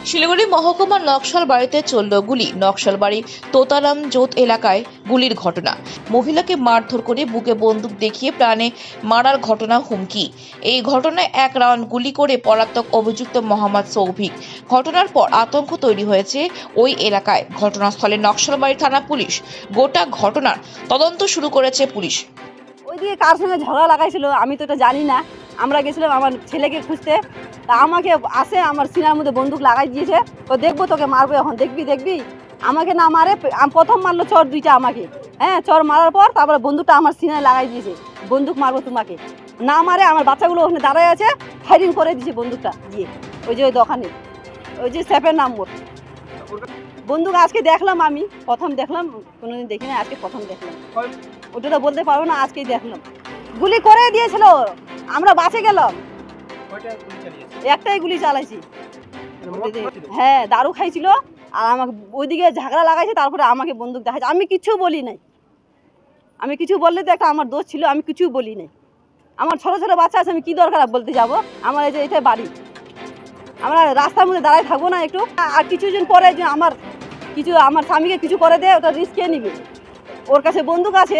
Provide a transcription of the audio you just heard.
শিলিগুড়ি মহকুমার নকশালবাড়িতে চলল গুলি। নকশালবাড়ি তোতারাম জোত এলাকায় গুলির ঘটনা। মহিলাকে মারধর করে বুকে বন্দুক দেখিয়ে প্রাণে মারার ঘটনা হুমকি। এই ঘটনায় এক রাউন্ড গুলি করে পলাতক অভিযুক্ত মোহাম্মদ সৌভিক। ঘটনার পর আতঙ্ক তৈরি হয়েছে ওই এলাকায়। ঘটনাস্থলে নকশালবাড়ি থানা পুলিশ। গোটা ঘটনার তদন্ত শুরু করেছে পুলিশ। ওইদিকে কার সঙ্গে ঝগড়া লাগাইছিল আমি তো এটা জানি না। আমরা গেছিলাম আমার ছেলেকে খুঁজতে, তা আমাকে আসে আমার সিনার মধ্যে বন্দুক লাগাই দিয়েছে। তো দেখবো তোকে মারবো, এখন দেখবি আমাকে না মারে। প্রথম মারলো চর দুইটা আমাকে, হ্যাঁ চর মারার পর তারপরে বন্দুকটা আমার সিনায় লাগাই দিয়েছে। বন্দুক মারবো তোমাকে, না মারে। আমার বাচ্চাগুলো ওখানে দাঁড়ায় আছে, ফায়ারিং করে দিয়েছে বন্দুকটা দিয়ে। ওই যে ওই দোকানে, ওই যে স্যাপের নম্বর বন্দুক আজকে দেখলাম, আমি প্রথম দেখলাম, কোনোদিন দেখি না, আজকে প্রথম দেখলাম। ওটা তো বলতে পারবো না, আজকেই দেখলাম। গুলি করে দিয়েছিল, আমরা বাঁচে গেলাম। একটাই গুলি চালাইছি। হ্যাঁ, দারু খাইছিল আর আমাকে ওইদিকে ঝাগড়া লাগাইছে, তারপরে আমাকে বন্দুক দেখাইছে। আমি কিছু বলি নাই, আমি কিছু বললে তো একটা আমার দোষ ছিল, আমি কিছু বলি নাই। আমার ছোট ছোট বাচ্চা আছে, আমি কি দরকার বলতে যাব? আমার এই যে এটাই বাড়ি, আমরা রাস্তার মধ্যে দাঁড়ায় থাকবো না একটু? আর কিছুদিন পরে যে আমার স্বামীকে কিছু করে দেয়, ওটা রিস্ক কে নিবে? ওর কাছে বন্দুক আছে,